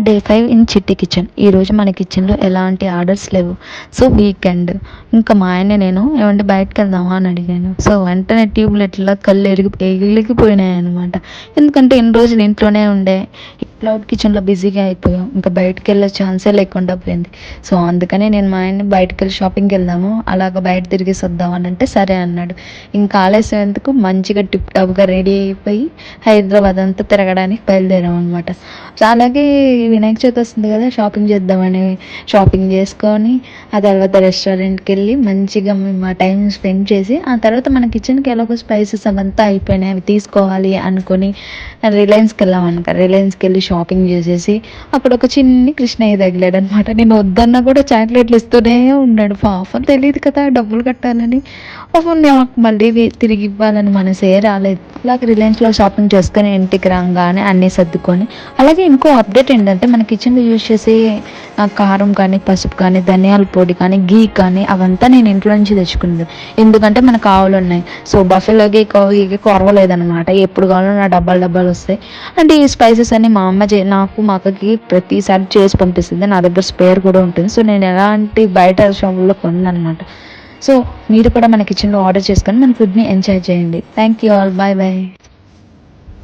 Day 5 in చిట్టి kitchen. ఈరోజు మన కిచెన్లో ఎలాంటి ఆర్డర్స్ లేవు. సో వీకెండ్ ఇంకా మా ఆయన నేను ఏమంటే బయటకు వెళ్దామా అని అడిగాను. సో వెంటనే ట్యూబ్లెట్లా కళ్ళు ఎగిలిపోయినాయి అనమాట. ఎందుకంటే ఇన్ని రోజులు ఇంట్లోనే ఉండే క్లౌడ్ కిచెన్లో బిజీగా అయిపోయాం, ఇంకా బయటకు వెళ్ళే ఛాన్సే లేకుండా పోయింది. సో అందుకనే నేను మా ఆయన్ని బయటకు వెళ్ళి షాపింగ్కి వెళ్దాము, అలాగ బయట తిరిగేసి వద్దాం అని అంటే సరే అన్నాడు. ఇంకా ఆలస్యం ఎందుకు, మంచిగా టిప్ టాప్గా రెడీ అయిపోయి హైదరాబాద్ అంతా తిరగడానికి బయలుదేరాం అనమాట. అలాగే వినాయక చవితి వస్తుంది కదా, షాపింగ్ చేద్దామని షాపింగ్ చేసుకొని ఆ తర్వాత రెస్టారెంట్కి వెళ్ళి మంచిగా మేము ఆ టైం స్పెండ్ చేసి ఆ తర్వాత మన కిచెన్కి ఎలాగో స్పైసెస్ అవంతా అయిపోయినాయి, అవి తీసుకోవాలి అనుకొని రిలయన్స్కి వెళ్ళాం అనక. రిలయన్స్కి వెళ్ళి షాపింగ్ చేసేసి అక్కడ ఒక చిన్ని కృష్ణయ్య తగిలాడు అనమాట. నేను వద్దన్నా కూడా చాక్లెట్లు ఇస్తూనే ఉన్నాడు. పాపం తెలియదు కదా డబ్బులు కట్టాలని, పాపం నాకు మళ్ళీ తిరిగి ఇవ్వాలని మనసే రాలేదు. అలాగే రిలయన్స్లో షాపింగ్ చేసుకొని ఇంటికి రాగానే అన్నీ సర్దుకొని, అలాగే ఇంకో అప్డేట్ ఏంటంటే మన కిచెన్లో యూజ్ చేసే కారం కానీ, పసుపు కానీ, ధనియాల పొడి కానీ, గీ కానీ అవంతా నేను ఇంట్లో నుంచి తెచ్చుకునేది. ఎందుకంటే మనకు ఆవులు ఉన్నాయి. సో బఫెలోకి గీకి కొరవలేదనమాట. ఎప్పుడు కావాలో నా డబ్బాలు వస్తాయి. అంటే ఈ స్పైసెస్ అన్ని మా అమ్మ నాకు మా అక్కకి ప్రతిసారి చేసి పంపిస్తుంది. నా దగ్గర స్పేర్ కూడా ఉంటుంది. సో నేను ఎలాంటి బయట షాపుల్లో కొన్నాను అనమాట. సో మీరు కూడా మన కిచెన్లో ఆర్డర్ చేసుకొని మన ఫుడ్ని ఎంజాయ్ చేయండి. Thank you all, bye bye.